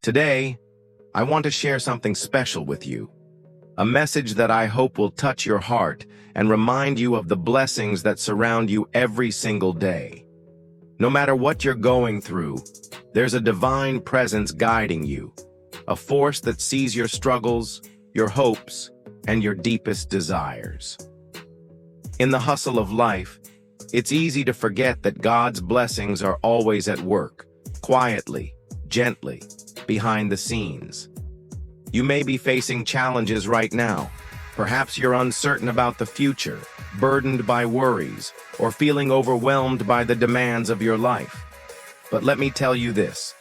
Today, I want to share something special with you. A message that I hope will touch your heart and remind you of the blessings that surround you every single day. No matter what you're going through, there's a divine presence guiding you, a force that sees your struggles, your hopes, and your deepest desires. In the hustle of life, it's easy to forget that God's blessings are always at work, quietly, gently, behind the scenes. You may be facing challenges right now. Perhaps you're uncertain about the future, burdened by worries, or feeling overwhelmed by the demands of your life. But let me tell you this: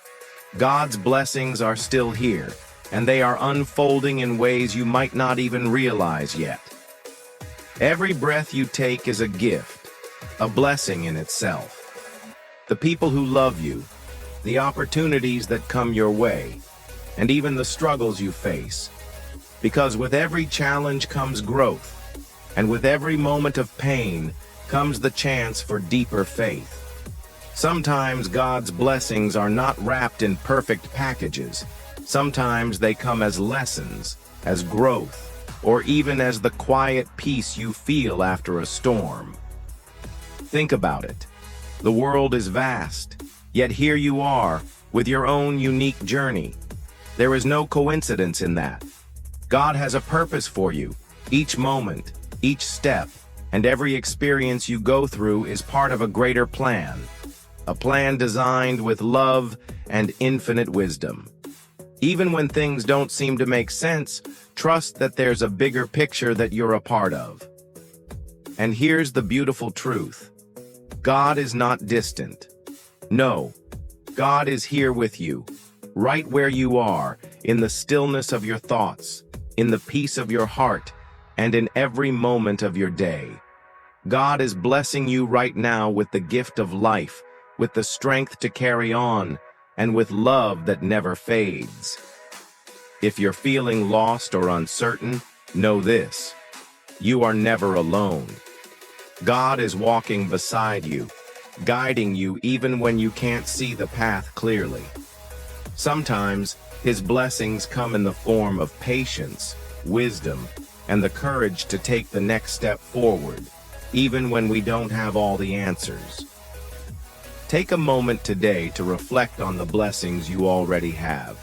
God's blessings are still here, and they are unfolding in ways you might not even realize yet. Every breath you take is a gift, a blessing in itself. The people who love you, the opportunities that come your way, and even the struggles you face. Because with every challenge comes growth, and with every moment of pain comes the chance for deeper faith. Sometimes God's blessings are not wrapped in perfect packages. Sometimes they come as lessons, as growth, or even as the quiet peace you feel after a storm. Think about it. The world is vast, yet here you are, with your own unique journey. There is no coincidence in that. God has a purpose for you. Each moment, each step, and every experience you go through is part of a greater plan. A plan designed with love and infinite wisdom. Even when things don't seem to make sense, trust that there's a bigger picture that you're a part of. And here's the beautiful truth: God is not distant. No, God is here with you, right where you are, in the stillness of your thoughts, in the peace of your heart, and in every moment of your day. God is blessing you right now with the gift of life, with the strength to carry on, and with love that never fades. If you're feeling lost or uncertain, know this: you are never alone. God is walking beside you, guiding you even when you can't see the path clearly. Sometimes His blessings come in the form of patience, wisdom, and the courage to take the next step forward, even when we don't have all the answers. Take a moment today to reflect on the blessings you already have.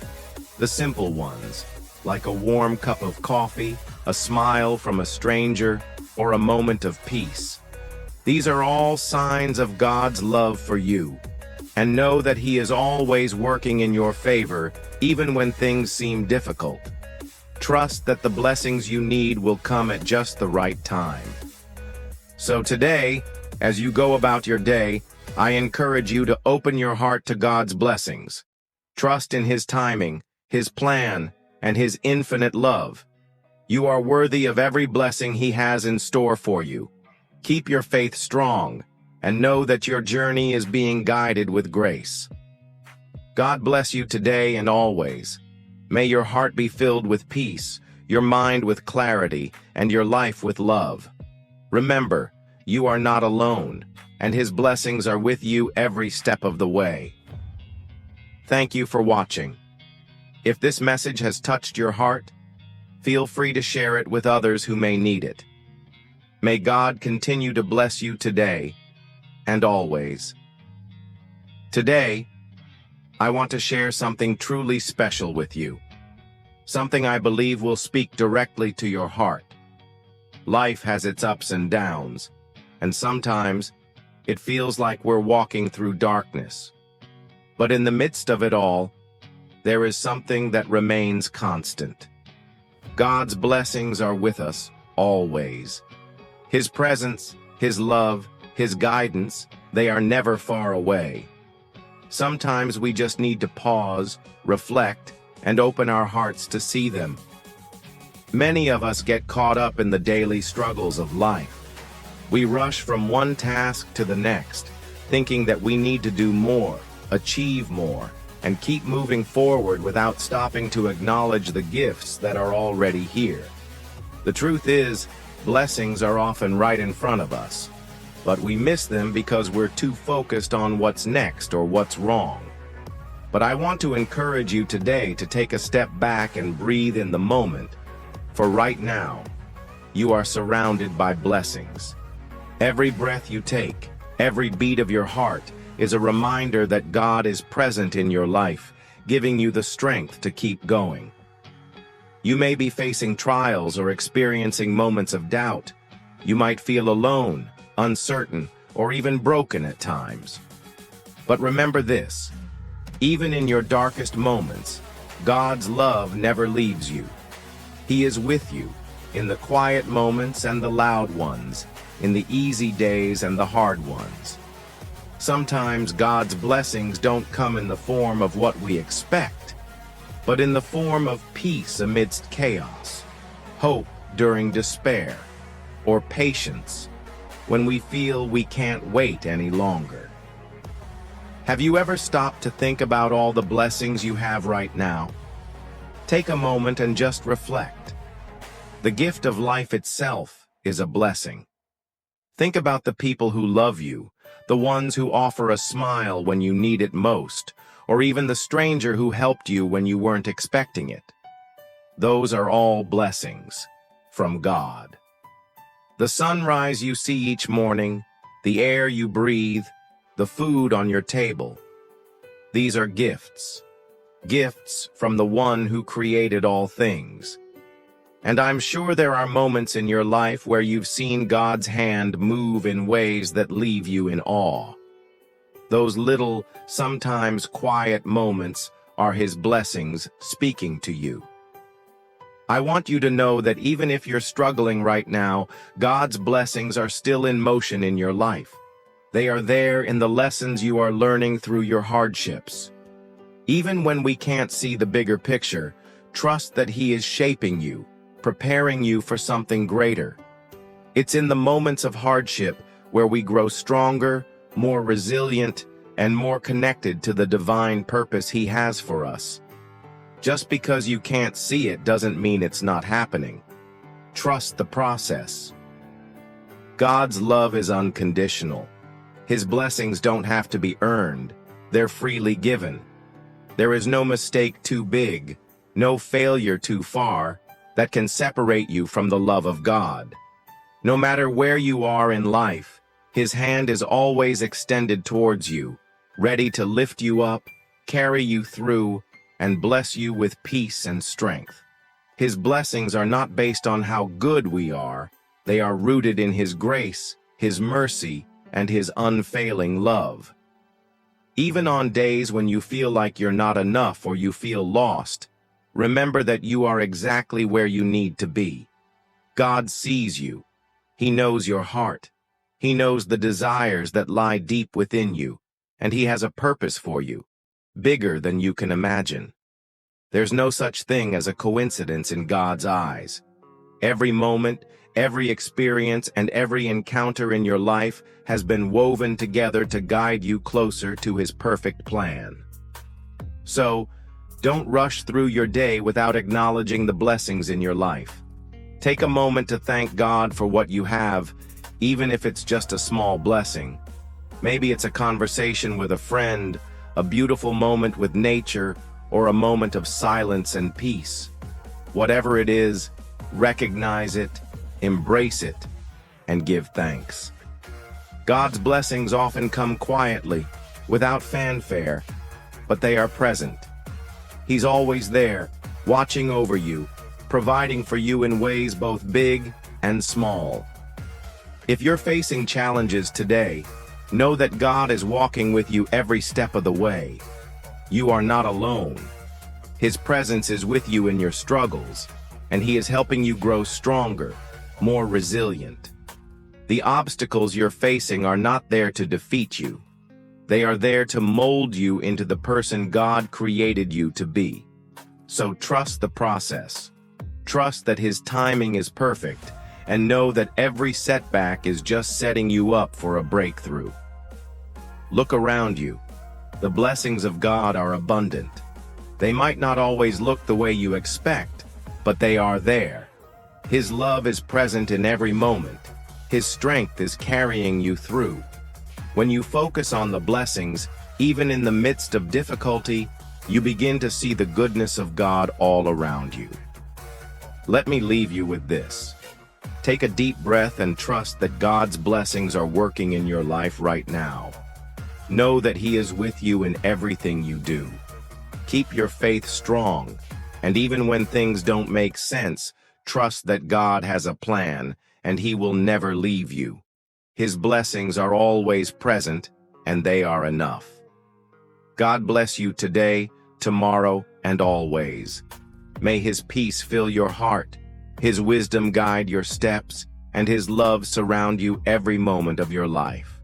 The simple ones, like a warm cup of coffee, a smile from a stranger, or a moment of peace. These are all signs of God's love for you. And know that He is always working in your favor, even when things seem difficult. Trust that the blessings you need will come at just the right time. So today, as you go about your day, I encourage you to open your heart to God's blessings. Trust in His timing, His plan, and His infinite love. You are worthy of every blessing He has in store for you. Keep your faith strong, and know that your journey is being guided with grace. God bless you today and always. May your heart be filled with peace, your mind with clarity, and your life with love. Remember, you are not alone, and His blessings are with you every step of the way. Thank you for watching. If this message has touched your heart, feel free to share it with others who may need it. May God continue to bless you today and always. Today, I want to share something truly special with you. Something I believe will speak directly to your heart. Life has its ups and downs, and sometimes it feels like we're walking through darkness. But in the midst of it all, there is something that remains constant. God's blessings are with us always. His presence, His love, His guidance, they are never far away. Sometimes we just need to pause, reflect, and open our hearts to see them. Many of us get caught up in the daily struggles of life. We rush from one task to the next, thinking that we need to do more, achieve more, and keep moving forward without stopping to acknowledge the gifts that are already here. The truth is, blessings are often right in front of us, but we miss them because we're too focused on what's next or what's wrong. But I want to encourage you today to take a step back and breathe in the moment, for right now, you are surrounded by blessings. Every breath you take, every beat of your heart, is a reminder that God is present in your life, giving you the strength to keep going. You may be facing trials or experiencing moments of doubt. You might feel alone, uncertain, or even broken at times. But remember this: even in your darkest moments, God's love never leaves you. He is with you, in the quiet moments and the loud ones, in the easy days and the hard ones. Sometimes God's blessings don't come in the form of what we expect, but in the form of peace amidst chaos, hope during despair, or patience when we feel we can't wait any longer. Have you ever stopped to think about all the blessings you have right now? Take a moment and just reflect. The gift of life itself is a blessing. Think about the people who love you, the ones who offer a smile when you need it most, or even the stranger who helped you when you weren't expecting it. Those are all blessings from God. The sunrise you see each morning, the air you breathe, the food on your table. These are gifts. Gifts from the one who created all things. And I'm sure there are moments in your life where you've seen God's hand move in ways that leave you in awe. Those little, sometimes quiet moments are His blessings speaking to you. I want you to know that even if you're struggling right now, God's blessings are still in motion in your life. They are there in the lessons you are learning through your hardships. Even when we can't see the bigger picture, trust that He is shaping you, preparing you for something greater. It's in the moments of hardship where we grow stronger, more resilient, and more connected to the divine purpose He has for us. Just because you can't see it doesn't mean it's not happening. Trust the process. God's love is unconditional. His blessings don't have to be earned. They're freely given. There is no mistake too big, no failure too far, that can separate you from the love of God. No matter where you are in life, His hand is always extended towards you, ready to lift you up, carry you through, and bless you with peace and strength. His blessings are not based on how good we are. They are rooted in His grace, His mercy, and His unfailing love. Even on days when you feel like you're not enough or you feel lost, remember that you are exactly where you need to be. God sees you. He knows your heart. He knows the desires that lie deep within you, and He has a purpose for you, bigger than you can imagine. There's no such thing as a coincidence in God's eyes. Every moment, every experience, and every encounter in your life has been woven together to guide you closer to His perfect plan. So, don't rush through your day without acknowledging the blessings in your life. Take a moment to thank God for what you have, even if it's just a small blessing. Maybe it's a conversation with a friend, a beautiful moment with nature, or a moment of silence and peace. Whatever it is, recognize it, embrace it, and give thanks. God's blessings often come quietly, without fanfare, but they are present. He's always there, watching over you, providing for you in ways both big and small. If you're facing challenges today, know that God is walking with you every step of the way. You are not alone. His presence is with you in your struggles, and He is helping you grow stronger, more resilient. The obstacles you're facing are not there to defeat you. They are there to mold you into the person God created you to be. So trust the process. Trust that His timing is perfect, and know that every setback is just setting you up for a breakthrough. Look around you. The blessings of God are abundant. They might not always look the way you expect, but they are there. His love is present in every moment. His strength is carrying you through. When you focus on the blessings, even in the midst of difficulty, you begin to see the goodness of God all around you. Let me leave you with this. Take a deep breath and trust that God's blessings are working in your life right now. Know that He is with you in everything you do. Keep your faith strong, and even when things don't make sense, trust that God has a plan, and He will never leave you. His blessings are always present, and they are enough. God bless you today, tomorrow, and always. May His peace fill your heart, His wisdom guide your steps, and His love surround you every moment of your life.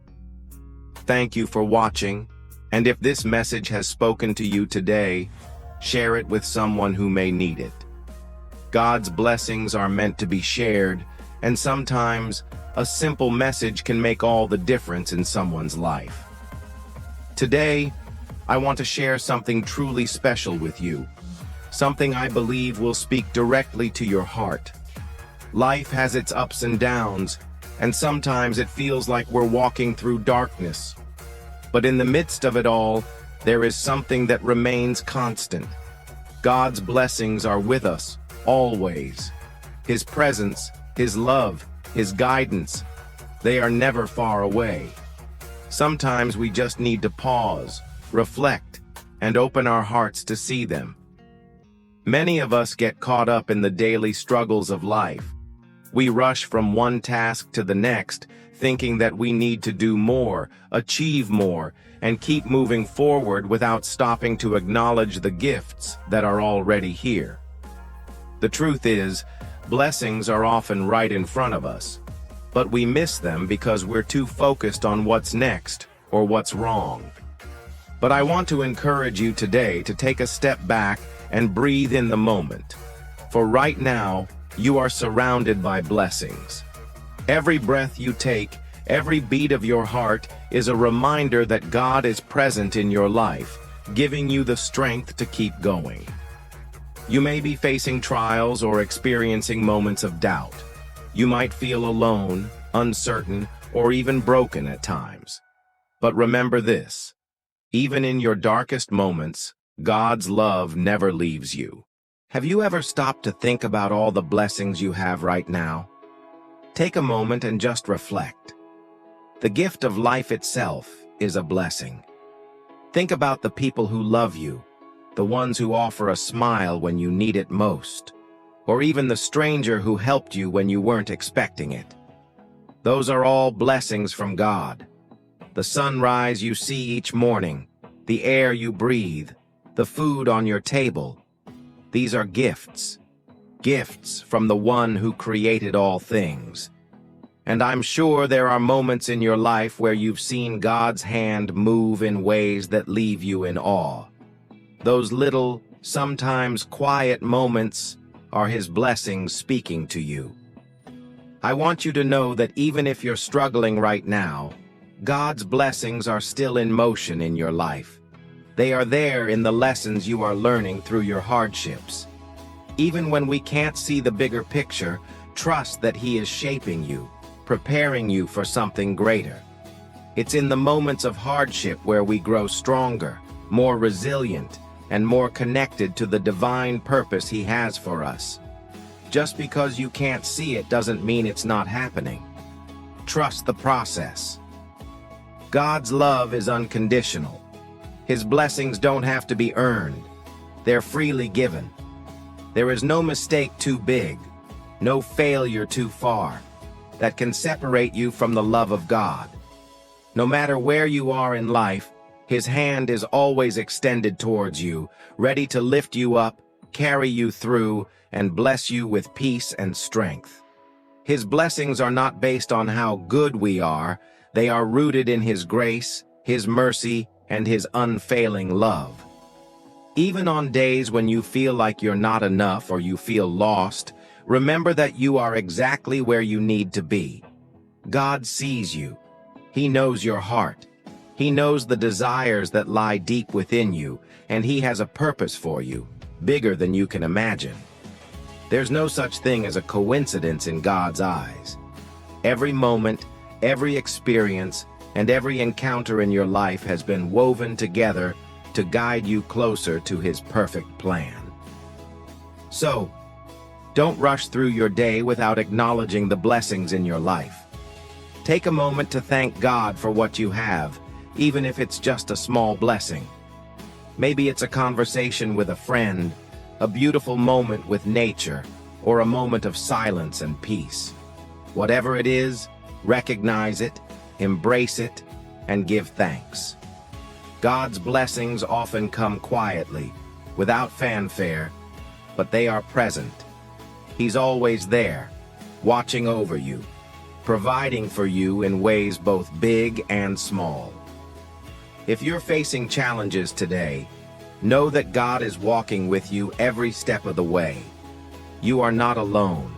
Thank you for watching, and if this message has spoken to you today, share it with someone who may need it. God's blessings are meant to be shared, and sometimes a simple message can make all the difference in someone's life. Today, I want to share something truly special with you, something I believe will speak directly to your heart. Life has its ups and downs, and sometimes it feels like we're walking through darkness. But in the midst of it all, there is something that remains constant. God's blessings are with us, always. His presence, His love, His guidance, they are never far away. Sometimes we just need to pause, reflect, and open our hearts to see them. Many of us get caught up in the daily struggles of life. We rush from one task to the next, thinking that we need to do more, achieve more, and keep moving forward without stopping to acknowledge the gifts that are already here. The truth is, blessings are often right in front of us, but we miss them because we're too focused on what's next or what's wrong. But I want to encourage you today to take a step back and breathe in the moment. For right now, you are surrounded by blessings. Every breath you take, every beat of your heart is a reminder that God is present in your life, giving you the strength to keep going. You may be facing trials or experiencing moments of doubt. You might feel alone, uncertain, or even broken at times. But remember this: even in your darkest moments, God's love never leaves you. Have you ever stopped to think about all the blessings you have right now? Take a moment and just reflect. The gift of life itself is a blessing. Think about the people who love you, the ones who offer a smile when you need it most, or even the stranger who helped you when you weren't expecting it. Those are all blessings from God. The sunrise you see each morning, the air you breathe, the food on your table. These are gifts. Gifts from the one who created all things. And I'm sure there are moments in your life where you've seen God's hand move in ways that leave you in awe. Those little, sometimes quiet moments are His blessings speaking to you. I want you to know that even if you're struggling right now, God's blessings are still in motion in your life. They are there in the lessons you are learning through your hardships. Even when we can't see the bigger picture, trust that He is shaping you, preparing you for something greater. It's in the moments of hardship where we grow stronger, more resilient, and more connected to the divine purpose He has for us. Just because you can't see it doesn't mean it's not happening. Trust the process. God's love is unconditional. His blessings don't have to be earned. They're freely given. There is no mistake too big, no failure too far, that can separate you from the love of God. No matter where you are in life, His hand is always extended towards you, ready to lift you up, carry you through, and bless you with peace and strength. His blessings are not based on how good we are. They are rooted in His grace, His mercy, and His unfailing love. Even on days when you feel like you're not enough or you feel lost, remember that you are exactly where you need to be. God sees you. He knows your heart. He knows the desires that lie deep within you, and He has a purpose for you, bigger than you can imagine. There's no such thing as a coincidence in God's eyes. Every moment, every experience, and every encounter in your life has been woven together to guide you closer to His perfect plan. So, don't rush through your day without acknowledging the blessings in your life. Take a moment to thank God for what you have, even if it's just a small blessing. Maybe it's a conversation with a friend, a beautiful moment with nature, or a moment of silence and peace. Whatever it is, recognize it, embrace it, and give thanks. God's blessings often come quietly, without fanfare, but they are present. He's always there, watching over you, providing for you in ways both big and small. If you're facing challenges today, know that God is walking with you every step of the way. You are not alone.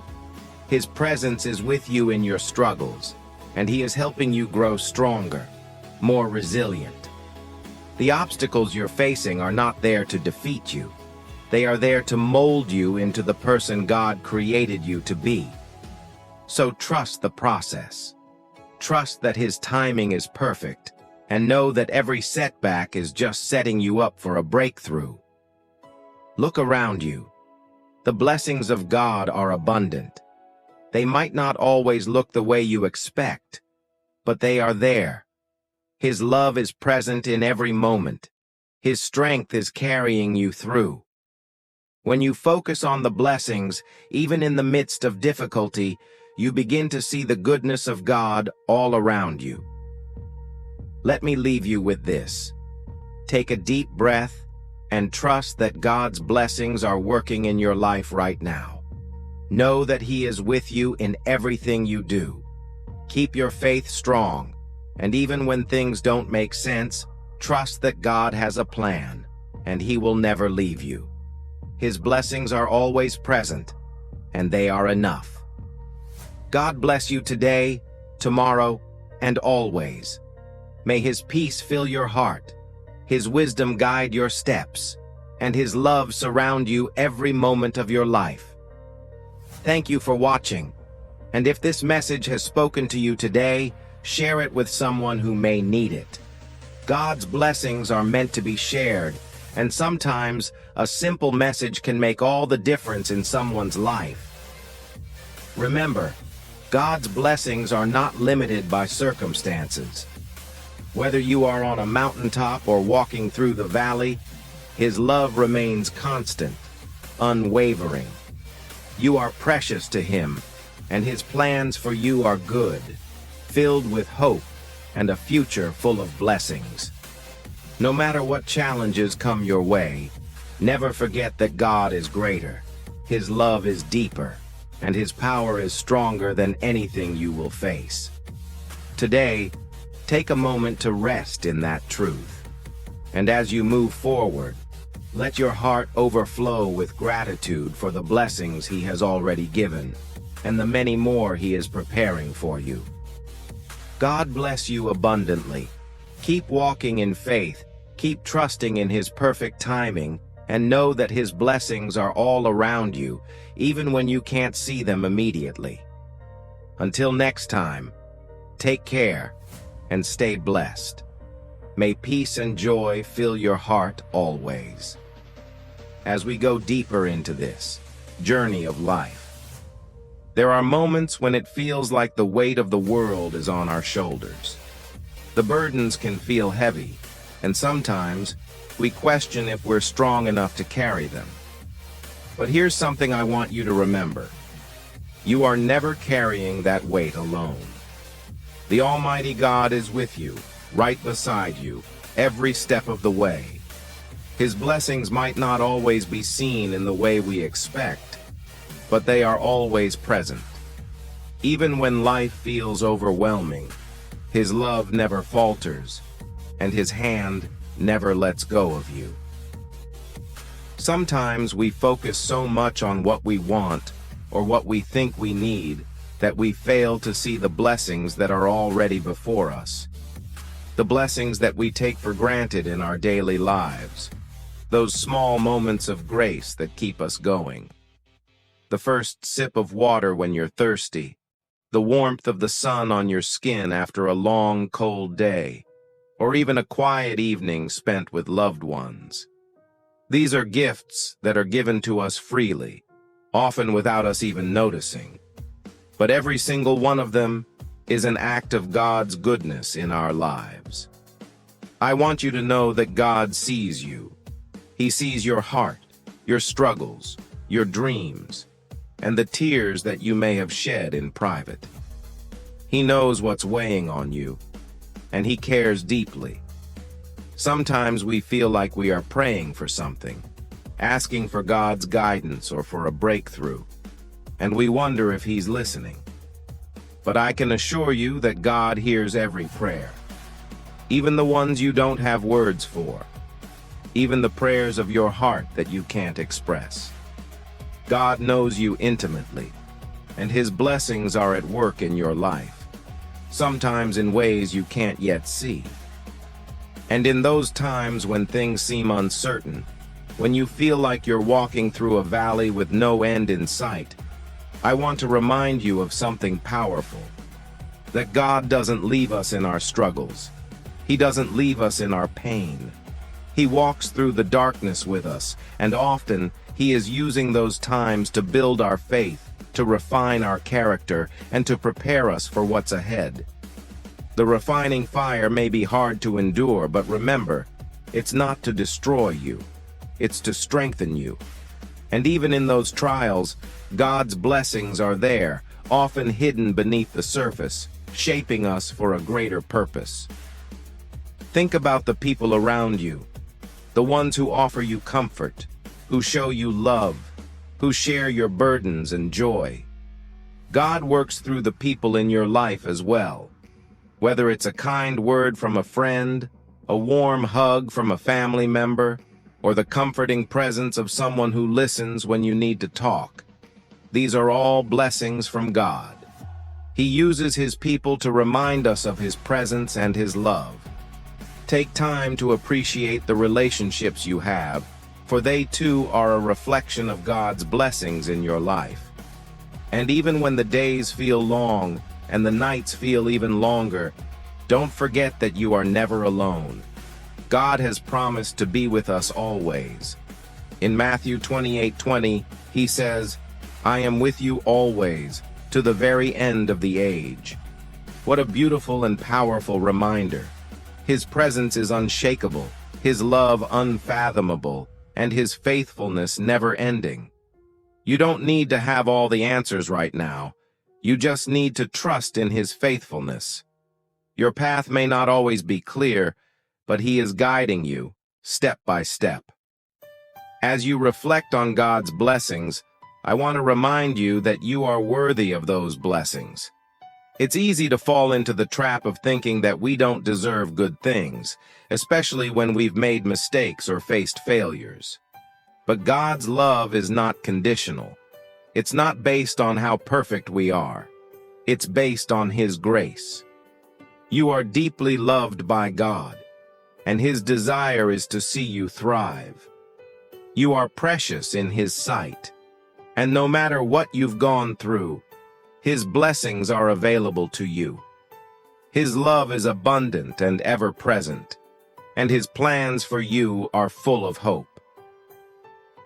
His presence is with you in your struggles, and He is helping you grow stronger, more resilient. The obstacles you're facing are not there to defeat you. They are there to mold you into the person God created you to be. So trust the process. Trust that His timing is perfect, and know that every setback is just setting you up for a breakthrough. Look around you. The blessings of God are abundant. They might not always look the way you expect, but they are there. His love is present in every moment. His strength is carrying you through. When you focus on the blessings, even in the midst of difficulty, you begin to see the goodness of God all around you. Let me leave you with this. Take a deep breath and trust that God's blessings are working in your life right now. Know that He is with you in everything you do. Keep your faith strong, and even when things don't make sense, trust that God has a plan, and He will never leave you. His blessings are always present, and they are enough. God bless you today, tomorrow, and always. May His peace fill your heart, His wisdom guide your steps, and His love surround you every moment of your life. Thank you for watching, and if this message has spoken to you today, share it with someone who may need it. God's blessings are meant to be shared, and sometimes a simple message can make all the difference in someone's life. Remember, God's blessings are not limited by circumstances. Whether you are on a mountaintop or walking through the valley, His love remains constant, unwavering. You are precious to Him, and His plans for you are good, filled with hope and a future full of blessings. No matter what challenges come your way, never forget that God is greater, His love is deeper, and His power is stronger than anything you will face. Today, take a moment to rest in that truth. And as you move forward, let your heart overflow with gratitude for the blessings He has already given, and the many more He is preparing for you. God bless you abundantly. Keep walking in faith, keep trusting in His perfect timing, and know that His blessings are all around you, even when you can't see them immediately. Until next time, take care and stay blessed. May peace and joy fill your heart always. As we go deeper into this journey of life, there are moments when it feels like the weight of the world is on our shoulders. The burdens can feel heavy, and sometimes we question if we're strong enough to carry them. But here's something I want you to remember. You are never carrying that weight alone. The Almighty God is with you, right beside you, every step of the way. His blessings might not always be seen in the way we expect, but they are always present. Even when life feels overwhelming, His love never falters, and His hand never lets go of you. Sometimes we focus so much on what we want or what we think we need that we fail to see the blessings that are already before us. The blessings that we take for granted in our daily lives. Those small moments of grace that keep us going. The first sip of water when you're thirsty. The warmth of the sun on your skin after a long, cold day. or even a quiet evening spent with loved ones. These are gifts that are given to us freely, often without us even noticing. But every single one of them is an act of God's goodness in our lives. I want you to know that God sees you. He sees your heart, your struggles, your dreams, and the tears that you may have shed in private. He knows what's weighing on you, and He cares deeply. Sometimes we feel like we are praying for something, asking for God's guidance or for a breakthrough, and we wonder if He's listening. But I can assure you that God hears every prayer, even the ones you don't have words for, even the prayers of your heart that you can't express. God knows you intimately, and His blessings are at work in your life, sometimes in ways you can't yet see. And in those times when things seem uncertain, when you feel like you're walking through a valley with no end in sight, I want to remind you of something powerful, that God doesn't leave us in our struggles. He doesn't leave us in our pain. He walks through the darkness with us, and often He is using those times to build our faith, to refine our character, and to prepare us for what's ahead. The refining fire may be hard to endure, but remember, it's not to destroy you. It's to strengthen you. And even in those trials, God's blessings are there, often hidden beneath the surface, shaping us for a greater purpose. Think about the people around you, the ones who offer you comfort, who show you love, who share your burdens and joy. God works through the people in your life as well. Whether it's a kind word from a friend, a warm hug from a family member, or the comforting presence of someone who listens when you need to talk, these are all blessings from God. He uses His people to remind us of His presence and His love. Take time to appreciate the relationships you have, for they too are a reflection of God's blessings in your life. And even when the days feel long and the nights feel even longer, don't forget that you are never alone. God has promised to be with us always. In Matthew 28:20, He says, "I am with you always, to the very end of the age." What a beautiful and powerful reminder. His presence is unshakable, His love unfathomable, and His faithfulness never-ending. You don't need to have all the answers right now. You just need to trust in His faithfulness. Your path may not always be clear, but He is guiding you, step by step. As you reflect on God's blessings, I want to remind you that you are worthy of those blessings. It's easy to fall into the trap of thinking that we don't deserve good things, especially when we've made mistakes or faced failures. But God's love is not conditional. It's not based on how perfect we are. It's based on His grace. You are deeply loved by God, and His desire is to see you thrive. You are precious in His sight, and no matter what you've gone through, His blessings are available to you. His love is abundant and ever-present, and His plans for you are full of hope.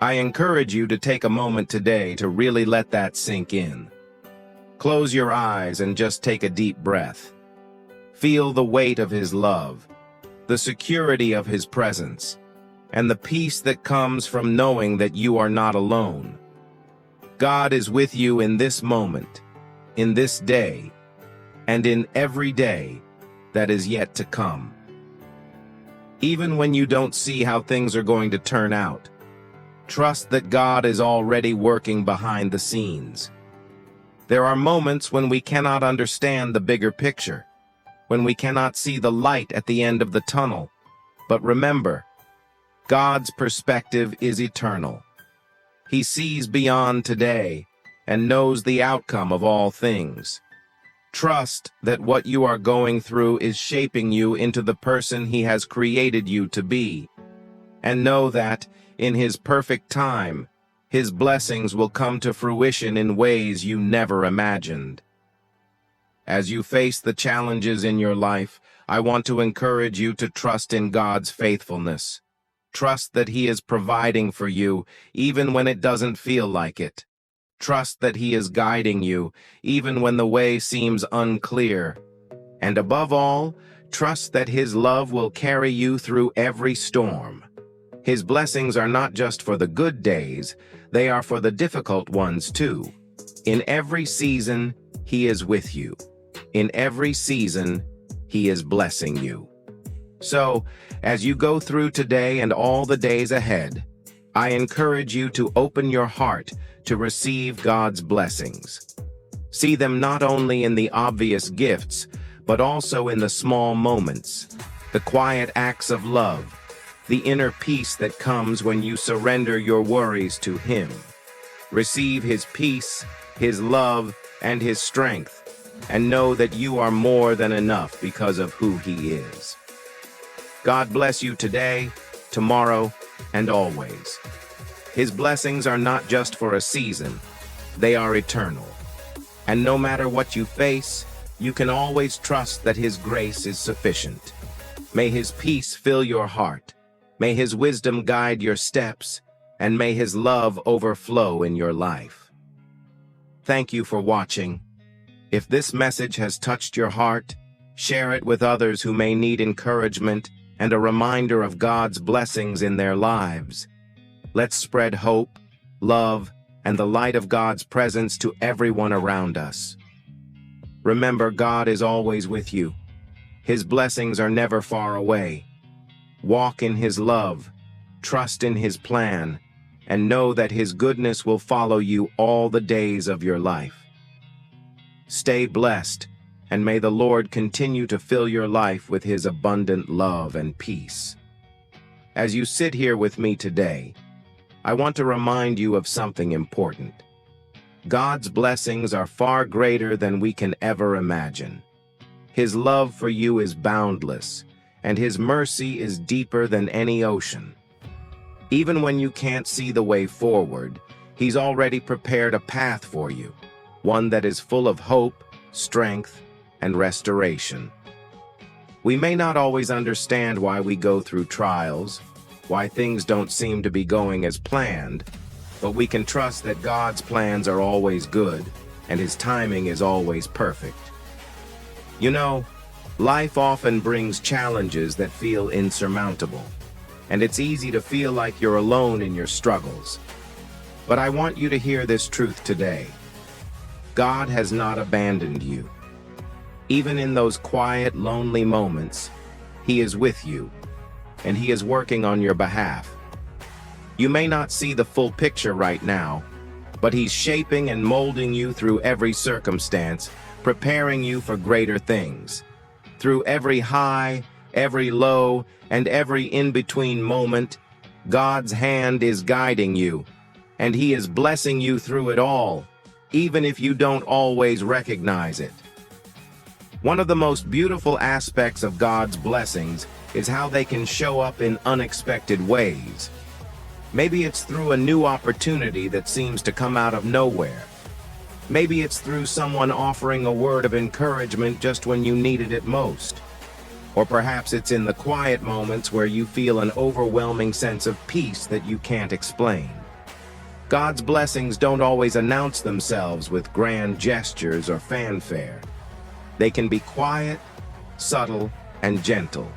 I encourage you to take a moment today to really let that sink in. Close your eyes and just take a deep breath. Feel the weight of His love, the security of His presence, and the peace that comes from knowing that you are not alone. God is with you in this moment, in this day, and in every day that is yet to come. Even when you don't see how things are going to turn out, trust that God is already working behind the scenes. There are moments when we cannot understand the bigger picture, when we cannot see the light at the end of the tunnel. But remember, God's perspective is eternal. He sees beyond today and knows the outcome of all things. Trust that what you are going through is shaping you into the person He has created you to be. And know that, in His perfect time, His blessings will come to fruition in ways you never imagined. As you face the challenges in your life, I want to encourage you to trust in God's faithfulness. Trust that He is providing for you, even when it doesn't feel like it. Trust that He is guiding you, even when the way seems unclear. And above all, trust that His love will carry you through every storm. His blessings are not just for the good days, they are for the difficult ones too. In every season, He is with you. In every season, He is blessing you. So, as you go through today and all the days ahead, I encourage you to open your heart to receive God's blessings. See them not only in the obvious gifts, but also in the small moments, the quiet acts of love, the inner peace that comes when you surrender your worries to Him. Receive His peace, His love, and His strength, and know that you are more than enough because of who He is. God bless you today, tomorrow, and always. His blessings are not just for a season, they are eternal. And no matter what you face, you can always trust that His grace is sufficient. May His peace fill your heart, may His wisdom guide your steps, and may His love overflow in your life. Thank you for watching. If this message has touched your heart, share it with others who may need encouragement and a reminder of God's blessings in their lives. Let's spread hope, love, and the light of God's presence to everyone around us. Remember, God is always with you. His blessings are never far away. Walk in His love, trust in His plan, and know that His goodness will follow you all the days of your life. Stay blessed, and may the Lord continue to fill your life with His abundant love and peace. As you sit here with me today, I want to remind you of something important. God's blessings are far greater than we can ever imagine. His love for you is boundless, and His mercy is deeper than any ocean. Even when you can't see the way forward, He's already prepared a path for you, one that is full of hope, strength, and restoration. We may not always understand why we go through trials, why things don't seem to be going as planned, but we can trust that God's plans are always good, and His timing is always perfect. You know, life often brings challenges that feel insurmountable, and it's easy to feel like you're alone in your struggles. But I want you to hear this truth today. God has not abandoned you. Even in those quiet, lonely moments, He is with you, and He is working on your behalf. You may not see the full picture right now, but He's shaping and molding you through every circumstance, preparing you for greater things. Through every high, every low, and every in-between moment, God's hand is guiding you, and He is blessing you through it all, even if you don't always recognize it. One of the most beautiful aspects of God's blessings is how they can show up in unexpected ways. Maybe it's through a new opportunity that seems to come out of nowhere. Maybe it's through someone offering a word of encouragement just when you needed it most. Or perhaps it's in the quiet moments where you feel an overwhelming sense of peace that you can't explain. God's blessings don't always announce themselves with grand gestures or fanfare. They can be quiet, subtle, and gentle,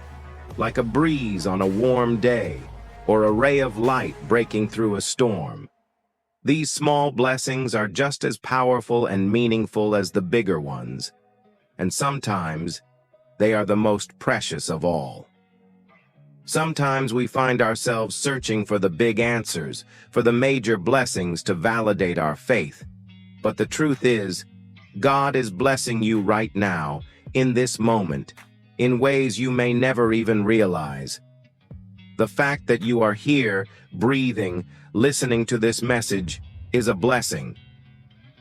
like a breeze on a warm day, or a ray of light breaking through a storm. These small blessings are just as powerful and meaningful as the bigger ones, and sometimes they are the most precious of all. Sometimes we find ourselves searching for the big answers, for the major blessings to validate our faith. But the truth is, God is blessing you right now, in this moment, in ways you may never even realize. The fact that you are here, breathing, listening to this message, is a blessing.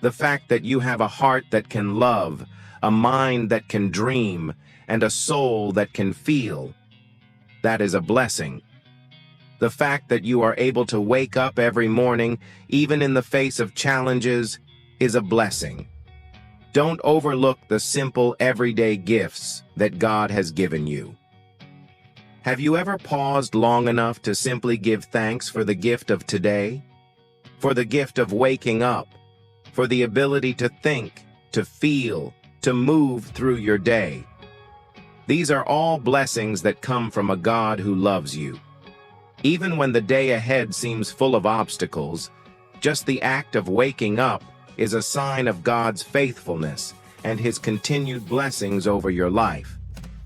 The fact that you have a heart that can love, a mind that can dream, and a soul that can feel, that is a blessing. The fact that you are able to wake up every morning, even in the face of challenges, is a blessing. Don't overlook the simple, everyday gifts that God has given you. Have you ever paused long enough to simply give thanks for the gift of today? For the gift of waking up? For the ability to think, to feel, to move through your day? These are all blessings that come from a God who loves you. Even when the day ahead seems full of obstacles, just the act of waking up is a sign of God's faithfulness and His continued blessings over your life.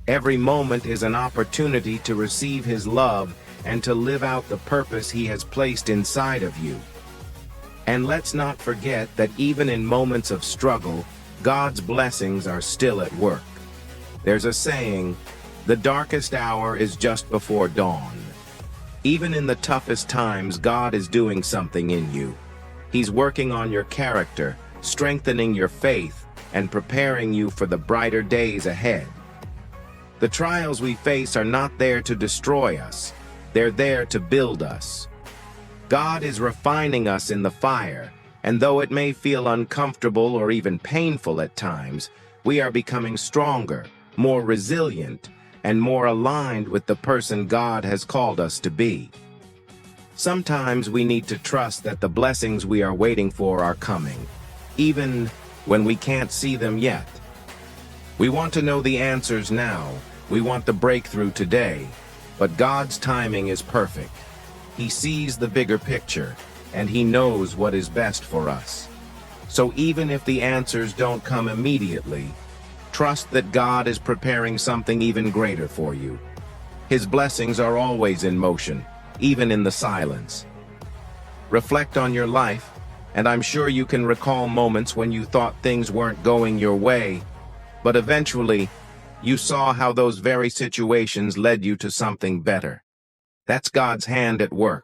Every moment is an opportunity to receive His love and to live out the purpose He has placed inside of you. And let's not forget that even in moments of struggle, God's blessings are still at work. There's a saying, the darkest hour is just before dawn. Even in the toughest times, God is doing something in you. He's working on your character, strengthening your faith, and preparing you for the brighter days ahead. The trials we face are not there to destroy us. They're there to build us. God is refining us in the fire, and though it may feel uncomfortable or even painful at times, we are becoming stronger, more resilient, and more aligned with the person God has called us to be. Sometimes we need to trust that the blessings we are waiting for are coming, even when we can't see them yet. We want to know the answers now. We want the breakthrough today. But God's timing is perfect. He sees the bigger picture, and He knows what is best for us. So even if the answers don't come immediately, trust that God is preparing something even greater for you. His blessings are always in motion, even in the silence. Reflect on your life, and I'm sure you can recall moments when you thought things weren't going your way, but eventually, you saw how those very situations led you to something better. That's God's hand at work.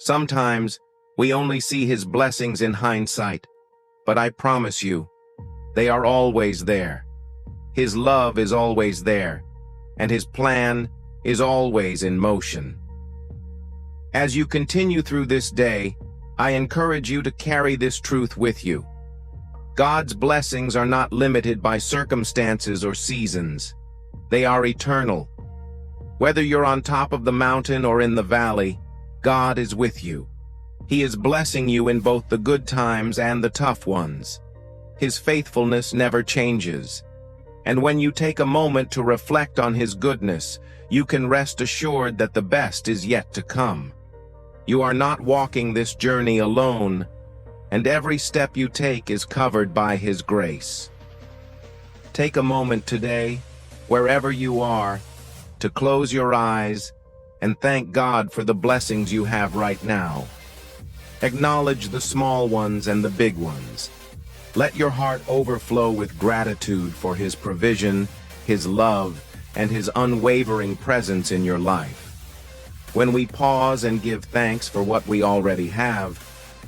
Sometimes, we only see His blessings in hindsight, but I promise you, they are always there. His love is always there, and His plan is always in motion. As you continue through this day, I encourage you to carry this truth with you. God's blessings are not limited by circumstances or seasons. They are eternal. Whether you're on top of the mountain or in the valley, God is with you. He is blessing you in both the good times and the tough ones. His faithfulness never changes. And when you take a moment to reflect on His goodness, you can rest assured that the best is yet to come. You are not walking this journey alone, and every step you take is covered by His grace. Take a moment today, wherever you are, to close your eyes and thank God for the blessings you have right now. Acknowledge the small ones and the big ones. Let your heart overflow with gratitude for His provision, His love, and His unwavering presence in your life. When we pause and give thanks for what we already have,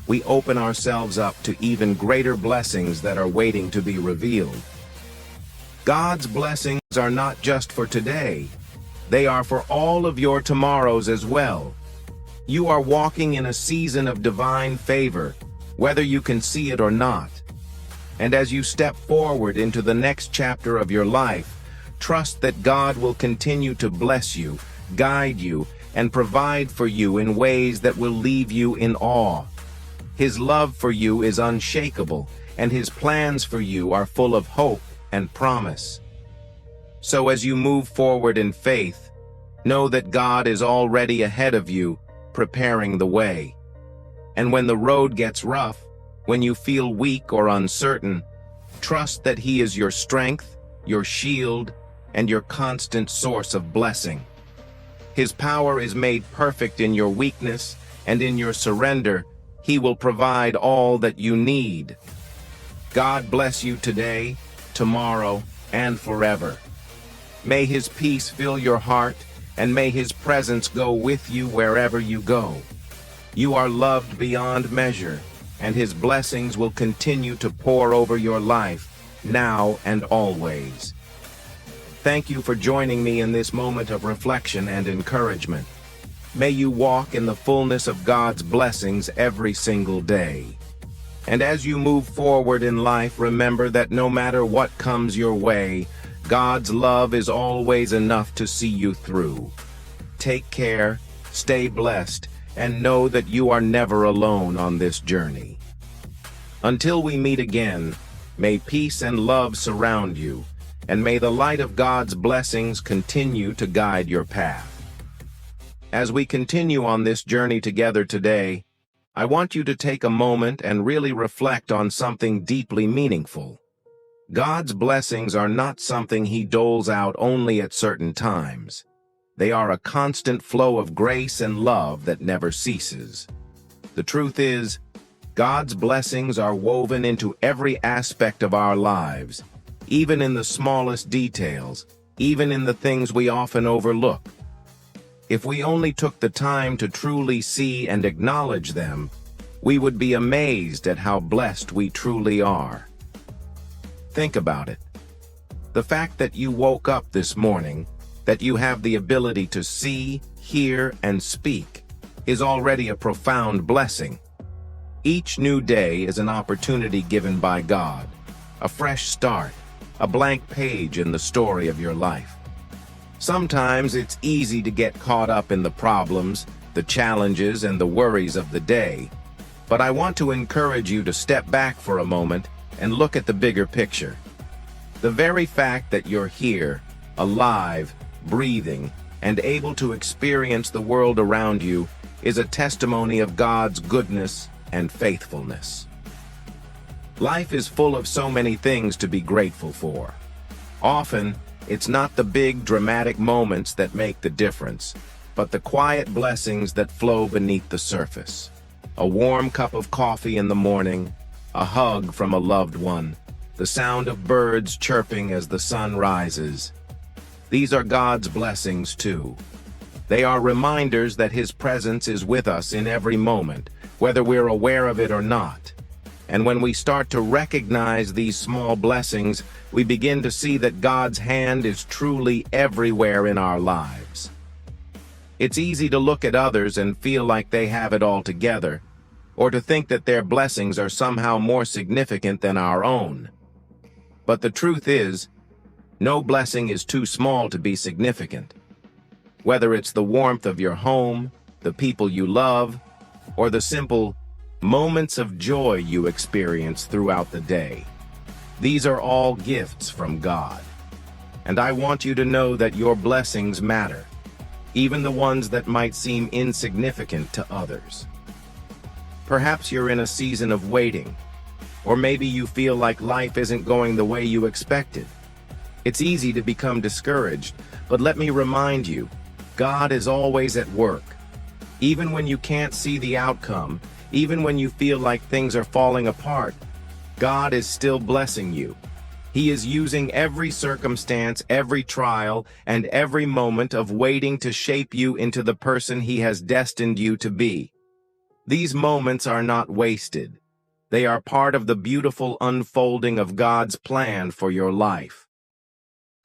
we open ourselves up to even greater blessings that are waiting to be revealed. God's blessings are not just for today. They are for all of your tomorrows as well. You are walking in a season of divine favor, whether you can see it or not. And as you step forward into the next chapter of your life, trust that God will continue to bless you, guide you, and provide for you in ways that will leave you in awe. His love for you is unshakable, and His plans for you are full of hope and promise. So as you move forward in faith, know that God is already ahead of you, preparing the way. And when the road gets rough, when you feel weak or uncertain, trust that He is your strength, your shield, and your constant source of blessing. His power is made perfect in your weakness, and in your surrender, He will provide all that you need. God bless you today, tomorrow, and forever. May His peace fill your heart, and may His presence go with you wherever you go. You are loved beyond measure, and His blessings will continue to pour over your life, now and always. Thank you for joining me in this moment of reflection and encouragement. May you walk in the fullness of God's blessings every single day. And as you move forward in life, remember that no matter what comes your way, God's love is always enough to see you through. Take care, stay blessed, and know that you are never alone on this journey. Until we meet again, may peace and love surround you, and may the light of God's blessings continue to guide your path. As we continue on this journey together today, I want you to take a moment and really reflect on something deeply meaningful. God's blessings are not something He doles out only at certain times. They are a constant flow of grace and love that never ceases. The truth is, God's blessings are woven into every aspect of our lives, even in the smallest details, even in the things we often overlook. If we only took the time to truly see and acknowledge them, we would be amazed at how blessed we truly are. Think about it. The fact that you woke up this morning, that you have the ability to see, hear, and speak, is already a profound blessing. Each new day is an opportunity given by God, a fresh start, a blank page in the story of your life. Sometimes it's easy to get caught up in the problems, the challenges, and the worries of the day, but I want to encourage you to step back for a moment and look at the bigger picture. The very fact that you're here, alive, breathing, and able to experience the world around you is a testimony of God's goodness and faithfulness. Life is full of so many things to be grateful for. Often, it's not the big, dramatic moments that make the difference, but the quiet blessings that flow beneath the surface. A warm cup of coffee in the morning, a hug from a loved one, the sound of birds chirping as the sun rises. These are God's blessings too. They are reminders that His presence is with us in every moment, whether we're aware of it or not. And when we start to recognize these small blessings, we begin to see that God's hand is truly everywhere in our lives. It's easy to look at others and feel like they have it all together, or to think that their blessings are somehow more significant than our own. But the truth is, no blessing is too small to be significant. Whether it's the warmth of your home, the people you love, or the simple moments of joy you experience throughout the day. These are all gifts from God. And I want you to know that your blessings matter, even the ones that might seem insignificant to others. Perhaps you're in a season of waiting, or maybe you feel like life isn't going the way you expected. It's easy to become discouraged, but let me remind you, God is always at work. Even when you can't see the outcome, even when you feel like things are falling apart, God is still blessing you. He is using every circumstance, every trial, and every moment of waiting to shape you into the person He has destined you to be. These moments are not wasted. They are part of the beautiful unfolding of God's plan for your life.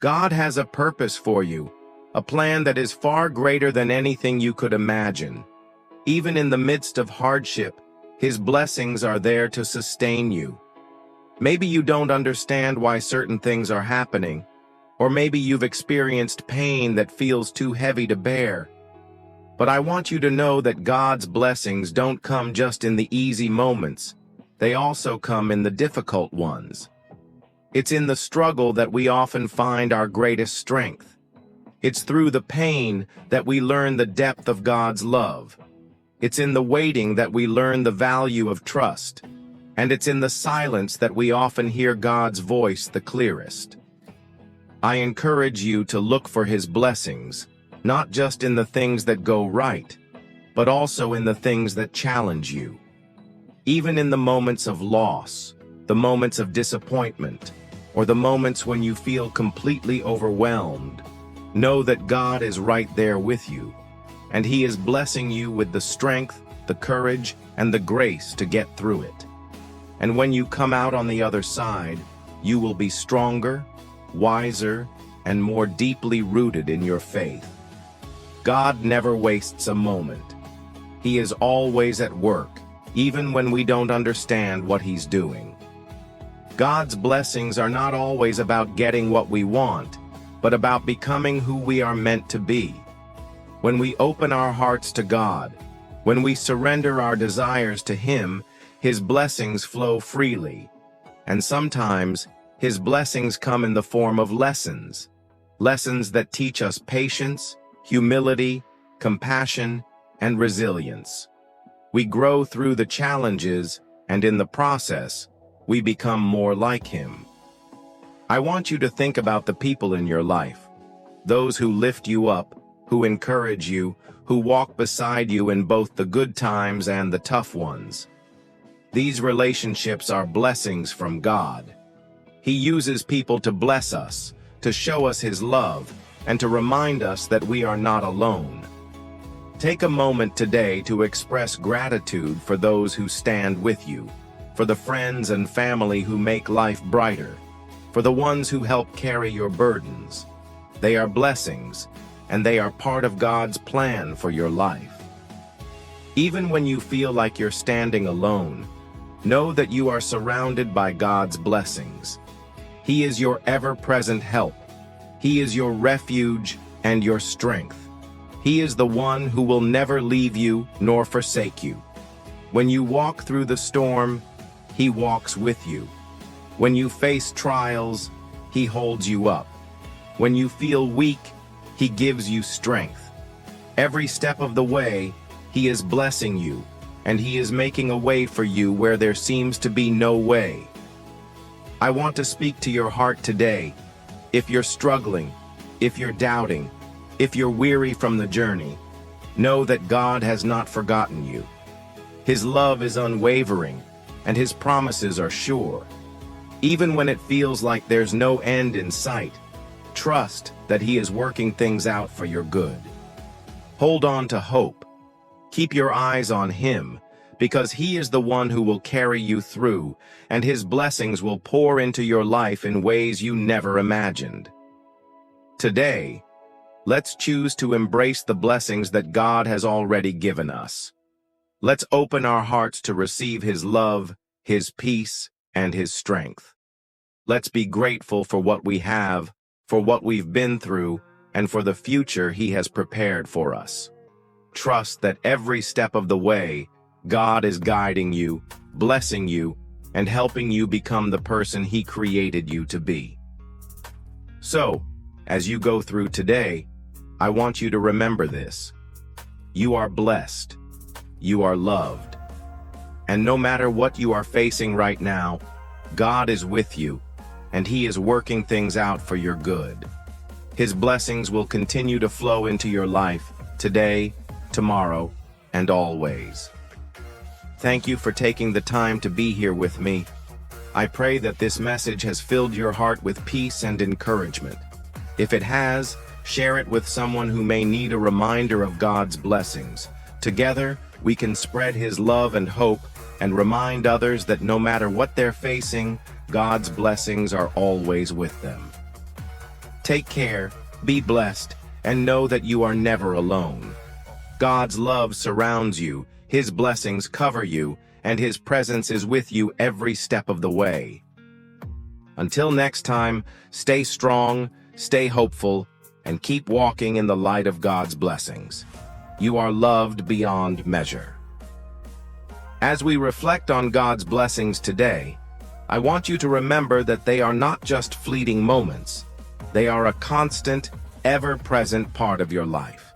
God has a purpose for you, a plan that is far greater than anything you could imagine. Even in the midst of hardship, His blessings are there to sustain you. Maybe you don't understand why certain things are happening, or maybe you've experienced pain that feels too heavy to bear. But I want you to know that God's blessings don't come just in the easy moments. They also come in the difficult ones. It's in the struggle that we often find our greatest strength. It's through the pain that we learn the depth of God's love. It's in the waiting that we learn the value of trust. And it's in the silence that we often hear God's voice the clearest. I encourage you to look for His blessings, not just in the things that go right, but also in the things that challenge you. Even in the moments of loss, the moments of disappointment, or the moments when you feel completely overwhelmed, know that God is right there with you, and He is blessing you with the strength, the courage, and the grace to get through it. And when you come out on the other side, you will be stronger, wiser, and more deeply rooted in your faith. God never wastes a moment. He is always at work, even when we don't understand what He's doing. God's blessings are not always about getting what we want, but about becoming who we are meant to be. When we open our hearts to God, when we surrender our desires to Him, His blessings flow freely. And sometimes, His blessings come in the form of lessons that teach us patience, humility, compassion, and resilience. We grow through the challenges, and in the process, we become more like Him. I want you to think about the people in your life, those who lift you up, who encourage you, who walk beside you in both the good times and the tough ones. These relationships are blessings from God. He uses people to bless us, to show us His love, and to remind us that we are not alone. Take a moment today to express gratitude for those who stand with you, for the friends and family who make life brighter, for the ones who help carry your burdens. They are blessings, and they are part of God's plan for your life. Even when you feel like you're standing alone, know that you are surrounded by God's blessings. He is your ever-present help. He is your refuge and your strength. He is the one who will never leave you nor forsake you. When you walk through the storm, He walks with you. When you face trials, He holds you up. When you feel weak, He gives you strength. Every step of the way, He is blessing you, and He is making a way for you where there seems to be no way. I want to speak to your heart today. If you're struggling, if you're doubting, if you're weary from the journey, know that God has not forgotten you. His love is unwavering, and His promises are sure. Even when it feels like there's no end in sight, trust that He is working things out for your good. Hold on to hope. Keep your eyes on Him, because He is the one who will carry you through, and His blessings will pour into your life in ways you never imagined. Today, let's choose to embrace the blessings that God has already given us. Let's open our hearts to receive His love, His peace, and His strength. Let's be grateful for what we have, for what we've been through, and for the future He has prepared for us. Trust that every step of the way, God is guiding you, blessing you, and helping you become the person He created you to be. So, as you go through today, I want you to remember this. You are blessed. You are loved. And no matter what you are facing right now, God is with you, and He is working things out for your good. His blessings will continue to flow into your life today, tomorrow, and always. Thank you for taking the time to be here with me. I pray that this message has filled your heart with peace and encouragement. If it has, share it with someone who may need a reminder of God's blessings. Together, we can spread His love and hope and remind others that no matter what they're facing, God's blessings are always with them. Take care, be blessed, and know that you are never alone. God's love surrounds you, His blessings cover you, and His presence is with you every step of the way. Until next time, stay strong, stay hopeful, and keep walking in the light of God's blessings. You are loved beyond measure. As we reflect on God's blessings today, I want you to remember that they are not just fleeting moments. They are a constant, ever-present part of your life.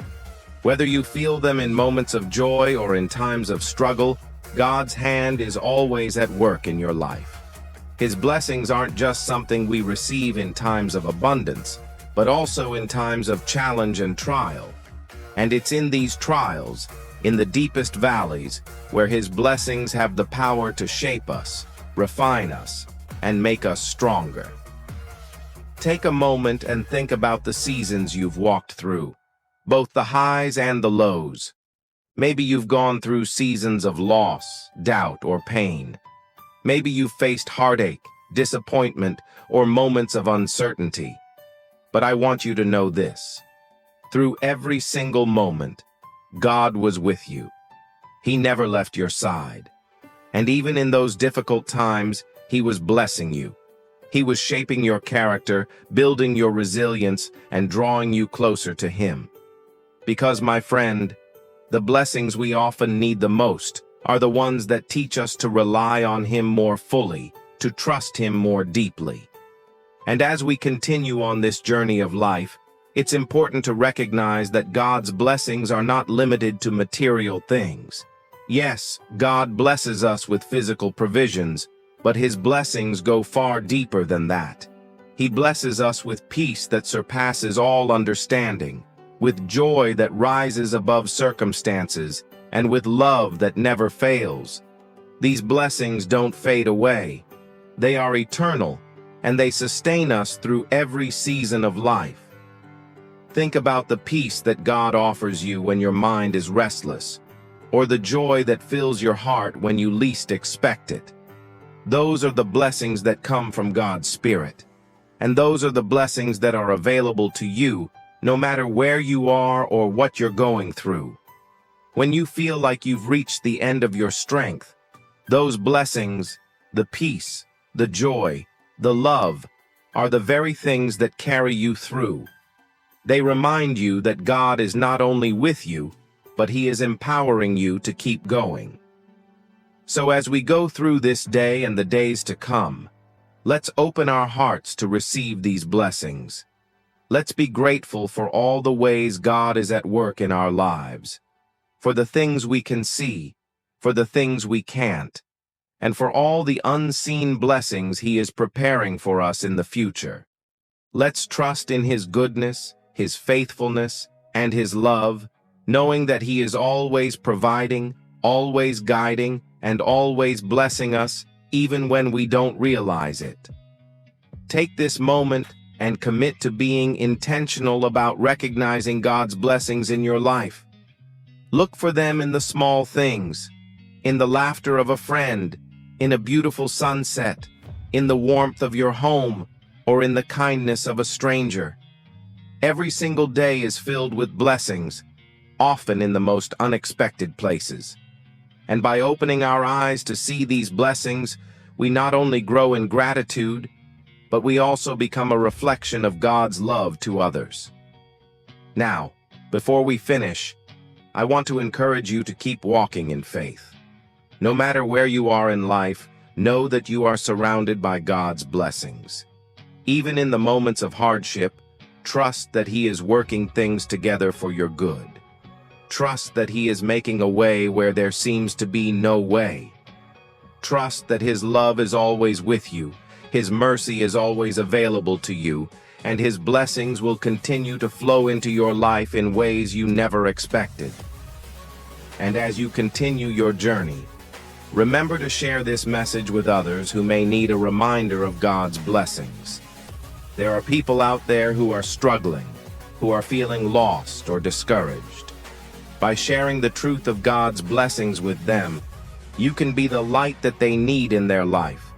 Whether you feel them in moments of joy or in times of struggle, God's hand is always at work in your life. His blessings aren't just something we receive in times of abundance, but also in times of challenge and trial. And it's in these trials, in the deepest valleys, where His blessings have the power to shape us, refine us, and make us stronger. Take a moment and think about the seasons you've walked through, both the highs and the lows. Maybe you've gone through seasons of loss, doubt, or pain. Maybe you've faced heartache, disappointment, or moments of uncertainty. But I want you to know this. Through every single moment, God was with you. He never left your side. And even in those difficult times, he was blessing you. He was shaping your character, building your resilience, and drawing you closer to him. Because, my friend, the blessings we often need the most are the ones that teach us to rely on him more fully, to trust him more deeply. And as we continue on this journey of life, it's important to recognize that God's blessings are not limited to material things. Yes, God blesses us with physical provisions, but his blessings go far deeper than that. He blesses us with peace that surpasses all understanding, with joy that rises above circumstances, and with love that never fails. These blessings don't fade away. They are eternal, and they sustain us through every season of life. Think about the peace that God offers you when your mind is restless, or the joy that fills your heart when you least expect it. Those are the blessings that come from God's Spirit. And those are the blessings that are available to you, no matter where you are or what you're going through. When you feel like you've reached the end of your strength, those blessings, the peace, the joy, the love, are the very things that carry you through. They remind you that God is not only with you, but he is empowering you to keep going. So as we go through this day and the days to come, let's open our hearts to receive these blessings. Let's be grateful for all the ways God is at work in our lives, for the things we can see, for the things we can't, and for all the unseen blessings he is preparing for us in the future. Let's trust in his goodness, his faithfulness, and his love, knowing that he is always providing, always guiding, and always blessing us, even when we don't realize it. Take this moment and commit to being intentional about recognizing God's blessings in your life. Look for them in the small things, in the laughter of a friend, in a beautiful sunset, in the warmth of your home, or in the kindness of a stranger. Every single day is filled with blessings, often in the most unexpected places. And by opening our eyes to see these blessings, we not only grow in gratitude, but we also become a reflection of God's love to others. Now, before we finish, I want to encourage you to keep walking in faith. No matter where you are in life, know that you are surrounded by God's blessings. Even in the moments of hardship, trust that he is working things together for your good. Trust that he is making a way where there seems to be no way. Trust that his love is always with you, his mercy is always available to you, and his blessings will continue to flow into your life in ways you never expected. And as you continue your journey, remember to share this message with others who may need a reminder of God's blessings. There are people out there who are struggling, who are feeling lost or discouraged. By sharing the truth of God's blessings with them, you can be the light that they need in their life.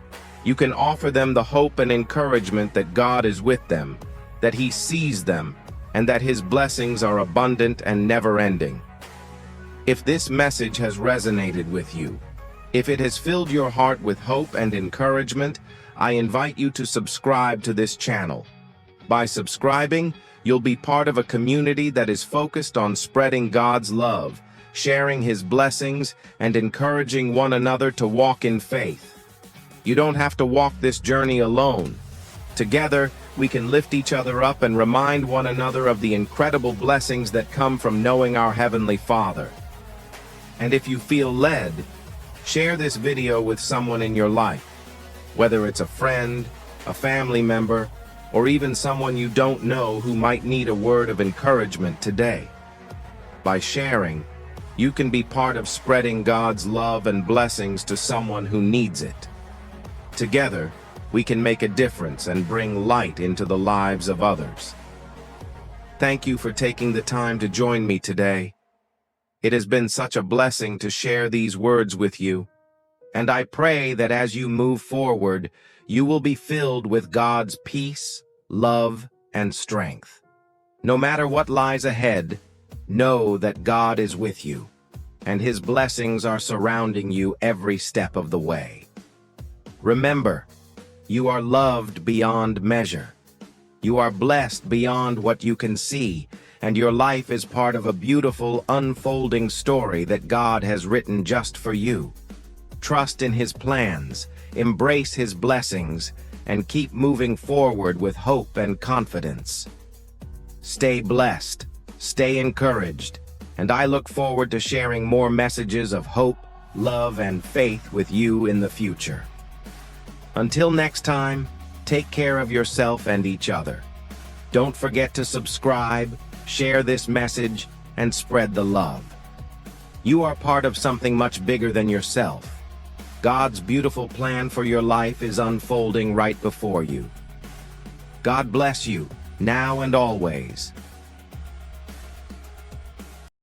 You can offer them the hope and encouragement that God is with them, that he sees them, and that his blessings are abundant and never-ending. If this message has resonated with you, if it has filled your heart with hope and encouragement, I invite you to subscribe to this channel. By subscribing, you'll be part of a community that is focused on spreading God's love, sharing his blessings, and encouraging one another to walk in faith. You don't have to walk this journey alone. Together, we can lift each other up and remind one another of the incredible blessings that come from knowing our Heavenly Father. And if you feel led, share this video with someone in your life, whether it's a friend, a family member, or even someone you don't know who might need a word of encouragement today. By sharing, you can be part of spreading God's love and blessings to someone who needs it. Together, we can make a difference and bring light into the lives of others. Thank you for taking the time to join me today. It has been such a blessing to share these words with you, and I pray that as you move forward, you will be filled with God's peace, love, and strength. No matter what lies ahead, know that God is with you. and His blessings are surrounding you every step of the way. Remember, you are loved beyond measure. You are blessed beyond what you can see, and your life is part of a beautiful, unfolding story that God has written just for you. Trust in His plans, embrace His blessings, and keep moving forward with hope and confidence. Stay blessed, stay encouraged, and I look forward to sharing more messages of hope, love, and faith with you in the future. Until next time, take care of yourself and each other. Don't forget to subscribe, share this message, and spread the love. You are part of something much bigger than yourself. God's beautiful plan for your life is unfolding right before you. God bless you, now and always.